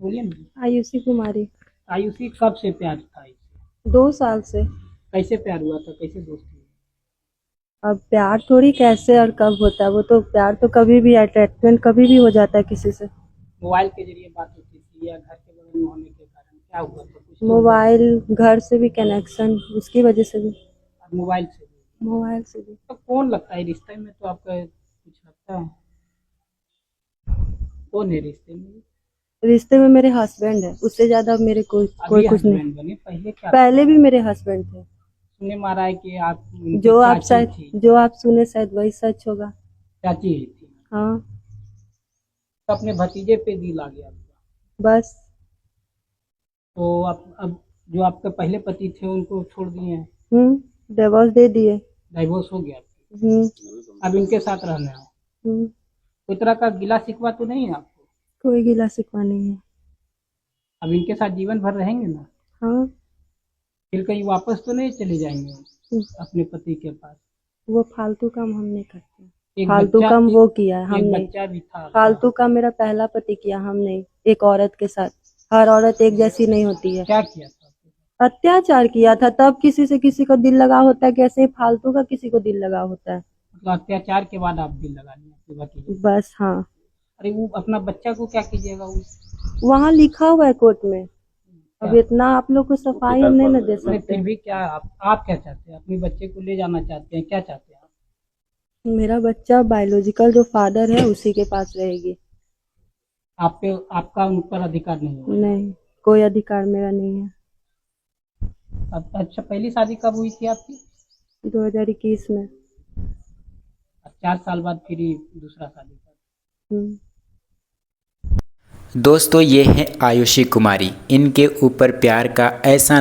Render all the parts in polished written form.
बोलिए ना। आयुषी कुमारी। आयुषी कब से प्यार था इससे? 2 साल से। कैसे प्यार हुआ था, कैसे दोस्ती हुई? अब प्यार थोड़ी कैसे और कब होता है, वो तो प्यार तो कभी भी, अटैचमेंट कभी भी हो जाता है किसी से। मोबाइल के जरिए बात होती थी या घर के बगल में होने के कारण क्या हुआ था, कुछ तो हुआ मोबाइल, था। घर से भी कनेक्शन, उसकी वजह से भी। और मोबाइल से भी। मोबाइल से भी। तो कौन लगता है रिश्ते में, तो आपका कुछ लगता है? कौन है रिश्ते में? रिश्ते में मेरे हस्बैंड है, उससे ज्यादा मेरे कोई कोई अभी कुछ नहीं। हस्बैंड बने, पहले क्या था? पहले भी मेरे हस्बैंड थे। सुनने में आ रहा है कि आप उनकी चाची थी। जो आप सुने शायद वही सच होगा। चाची ही थी। हाँ। तो अपने भतीजे पे दिल आ गया आपका। बस। तो आप अब जो आपके पहले पति थे उनको छोड़ दिए हैं? डिवोर्स दे दिए। डाइवोर्स हो गया? हम्म। अब इनके साथ रहना है? हम्म। कोई तरह का गिला शिकवा तो नहीं है आपको? कोई गिला शिकवा नहीं है। अब इनके साथ जीवन भर रहेंगे ना? हाँ। फिर कहीं वापस तो नहीं चले जाएंगे अपने पति के पास? वो फालतू काम हम नहीं करते। एक फालतू बच्चा काम वो किया है, हम एक नहीं। बच्चा भी था आपका। फालतू काम मेरा पहला पति किया, हम नहीं। एक औरत के साथ। हर औरत एक जैसी नहीं होती है। क्या किया था आपके साथ? अत्याचार किया था, तब किसी से किसी को दिल लगा होता है, कैसे ही फालतू का किसी को दिल लगा होता है। मतलब अत्याचार के बाद आप दिल लगा लिया अपने भतीजे? बस, हाँ। अरे वो अपना बच्चा को क्या कीजिएगा वो? वहाँ लिखा हुआ है कोर्ट में। अब क्या? इतना आप लोग को सफाई हम नहीं ना दे नहीं सकते फिर हैं। भी क्या आप क्या चाहते हैं, अपने बच्चे को ले जाना चाहते हैं, क्या चाहते हैं आप? मेरा बच्चा बायोलॉजिकल जो फादर है उसी के पास रहेगी। आप पे आपका उन पर अधिकार नहीं है? नहीं। कोई अधिकार मेरा नहीं है। अब अच्छा, पहली शादी कब हुई थी आपकी? 2021 में। और 4 साल बाद फिर ये दूसरा शादी कर? हम्म। दोस्तों ये हैं आयुषी कुमारी। इनके ऊपर प्यार का ऐसा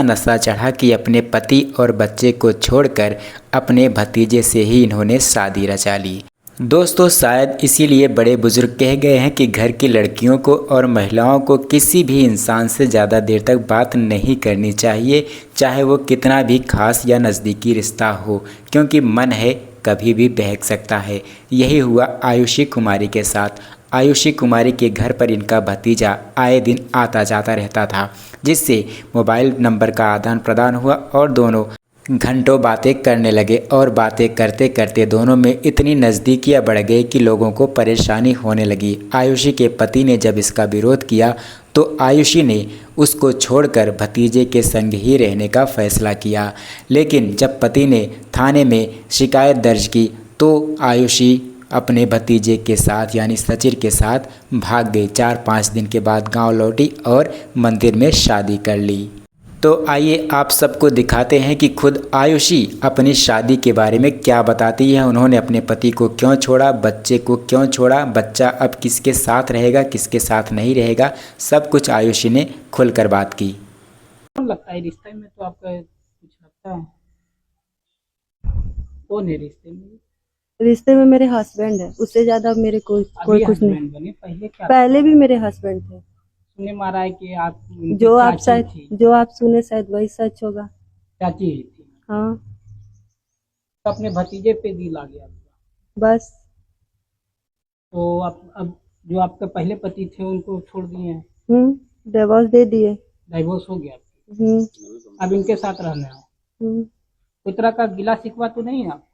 नशा चढ़ा कि अपने पति और बच्चे को छोड़कर अपने भतीजे से ही इन्होंने शादी रचा ली। दोस्तों शायद इसीलिए बड़े बुजुर्ग कह गए हैं कि घर की लड़कियों को और महिलाओं को किसी भी इंसान से ज़्यादा देर तक बात नहीं करनी चाहिए, चाहे वो कितना भी खास या नज़दीकी रिश्ता हो, क्योंकि मन है कभी भी बहक सकता है। यही हुआ आयुषी कुमारी के साथ। आयुषी कुमारी के घर पर इनका भतीजा आए दिन आता जाता रहता था, जिससे मोबाइल नंबर का आदान प्रदान हुआ और दोनों घंटों बातें करने लगे और बातें करते करते दोनों में इतनी नज़दीकियाँ बढ़ गई कि लोगों को परेशानी होने लगी। आयुषी के पति ने जब इसका विरोध किया तो आयुषी ने उसको छोड़कर भतीजे के संग ही रहने का फैसला किया। लेकिन जब पति ने थाने में शिकायत दर्ज की तो आयुषी अपने भतीजे के साथ यानी सचिन के साथ भाग गई। 4-5 दिन के बाद गांव लौटी और मंदिर में शादी कर ली। तो आइए आप सबको दिखाते हैं कि खुद आयुषी अपनी शादी के बारे में क्या बताती है। उन्होंने अपने पति को क्यों छोड़ा, बच्चे को क्यों छोड़ा, बच्चा अब किसके साथ रहेगा, किसके साथ नहीं रहेगा, सब कुछ आयुषी ने खुलकर बात की। कौन लगता है रिश्ते में, तो आपका कुछ लगता है? कौन है रिश्ते में? रिश्ते में मेरे हस्बैंड है, उससे ज्यादा मेरे कोई अभी कुछ नहीं। हस्बैंड बने, पहले क्या था? पहले भी मेरे हस्बैंड थे। सुनने में आ रहा है कि आप उनकी चाची थी। जो आप सुने शायद वही सच होगा। चाची ही थी। हाँ। तो अपने भतीजे पे दिल आ गया आपका? बस। तो आप अब जो आपके पहले पति थे उनको छोड़ दिए हैं? डिवोर्स दे दिए। डाइवोर्स हो गया? हम्म। अब इनके साथ रहना है? हम्म। कोई तरह का गिला शिकवा तो नहीं है आपको?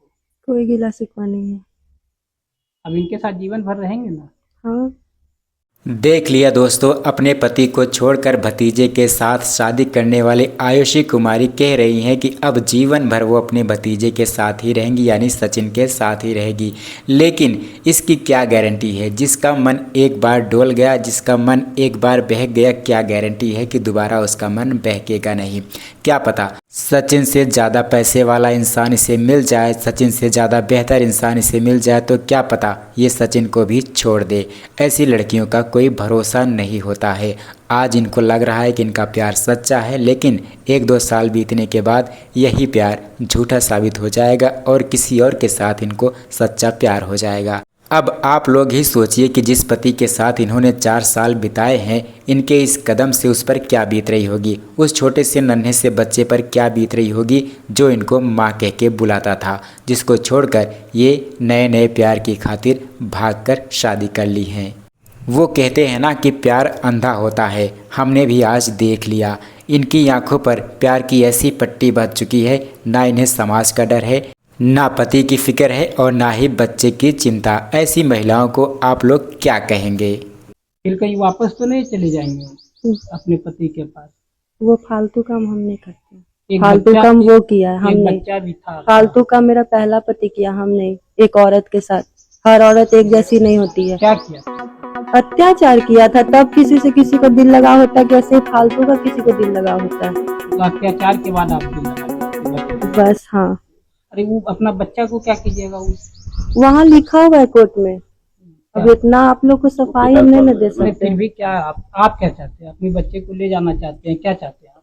कोई गिला शिकवा नहीं है। अब इनके साथ जीवन भर रहेंगे ना? हाँ। देख लिया दोस्तों, अपने पति को छोड़कर भतीजे के साथ शादी करने वाली आयुषी कुमारी कह रही हैं कि अब जीवन भर वो अपने भतीजे के साथ ही रहेंगी, यानी सचिन के साथ ही रहेगी। लेकिन इसकी क्या गारंटी है? जिसका मन एक बार डोल गया, जिसका मन एक बार बहक गया, क्या गारंटी है कि दोबारा उसका मन बहकेगा नहीं? क्या पता सचिन से ज़्यादा पैसे वाला इंसान इसे मिल जाए, सचिन से ज़्यादा बेहतर इंसान इसे मिल जाए तो क्या पता ये सचिन को भी छोड़ दे। ऐसी लड़कियों का कोई भरोसा नहीं होता है। आज इनको लग रहा है कि इनका प्यार सच्चा है, लेकिन 1-2 साल बीतने के बाद यही प्यार झूठा साबित हो जाएगा और किसी और के साथ इनको सच्चा प्यार हो जाएगा। अब आप लोग ही सोचिए कि जिस पति के साथ इन्होंने 4 साल बिताए हैं, इनके इस कदम से उस पर क्या बीत रही होगी, उस छोटे से नन्हे से बच्चे पर क्या बीत रही होगी जो इनको माँ कह के बुलाता था, जिसको छोड़कर ये नए नए प्यार की खातिर भागकर शादी कर ली हैं। वो कहते हैं ना कि प्यार अंधा होता है, हमने भी आज देख लिया। इनकी आंखों पर प्यार की ऐसी पट्टी बंध चुकी है, ना इन्हें समाज का डर है, ना पति की फिक्र है और ना ही बच्चे की चिंता। ऐसी महिलाओं को आप लोग क्या कहेंगे? फिर कहीं वापस तो नहीं चले जाएंगे अपने पति के पास? वो फालतू काम हम नहीं करते। एक फालतू बच्चा- काम वो किया है, हम एक नहीं। बच्चा भी था। फालतू काम मेरा पहला पति किया, हम नहीं। एक औरत के साथ, हर औरत एक जैसी नहीं होती है। क्या किया? अत्याचार किया था, तब किसी से किसी को दिल लगा होता है, कैसे फालतू का किसी को दिल लगा होता है। तो अत्याचार के बाद आप दिल लगा दिए? बस हाँ, अरे वो अपना बच्चा को क्या कीजिएगा? वहाँ लिखा हुआ है कोर्ट में। अब इतना आप लोग को सफाई हम नहीं न दे नहीं, सकते। फिर भी क्या आप क्या चाहते हैं? अपने बच्चे को ले जाना चाहते हैं? क्या चाहते हैं आप?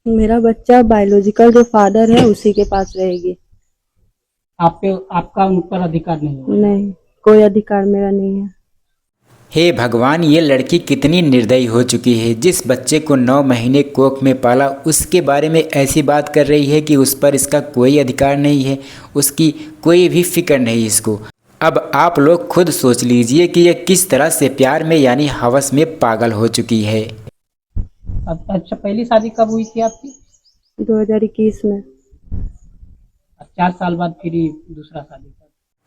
मेरा बच्चा बायोलॉजिकल जो फादर है उसी के पास रहेगी। आपका उन पर अधिकार नहीं है? नहीं, कोई अधिकार मेरा नहीं है। हे भगवान, ये लड़की कितनी निर्दयी हो चुकी है। जिस बच्चे को 9 महीने कोख में पाला, उसके बारे में ऐसी बात कर रही है कि उस पर इसका कोई अधिकार नहीं है, उसकी कोई भी फिक्र नहीं इसको। अब आप लोग खुद सोच लीजिए कि ये किस तरह से प्यार में यानी हवस में पागल हो चुकी है। अब अच्छा, पहली शादी कब हुई थी आपकी? 2021 में। 4 साल बाद फिर दूसरा शादी कर।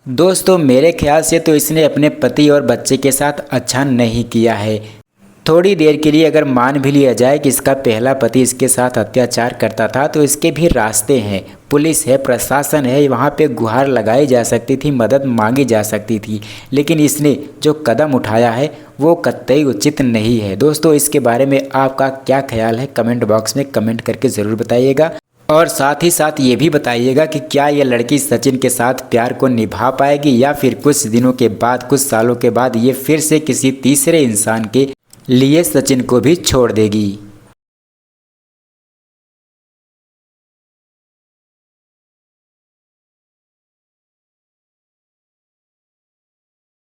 दोस्तों, मेरे ख्याल से तो इसने अपने पति और बच्चे के साथ अच्छा नहीं किया है। थोड़ी देर के लिए अगर मान भी लिया जाए कि इसका पहला पति इसके साथ अत्याचार करता था, तो इसके भी रास्ते हैं, पुलिस है, प्रशासन है, वहाँ पे गुहार लगाई जा सकती थी, मदद मांगी जा सकती थी। लेकिन इसने जो कदम उठाया है वो कतई उचित नहीं है। दोस्तों, इसके बारे में आपका क्या ख्याल है? कमेंट बॉक्स में कमेंट करके ज़रूर बताइएगा। और साथ ही साथ ये भी बताइएगा कि क्या ये लड़की सचिन के साथ प्यार को निभा पाएगी, या फिर कुछ दिनों के बाद, कुछ सालों के बाद ये फिर से किसी तीसरे इंसान के लिए सचिन को भी छोड़ देगी।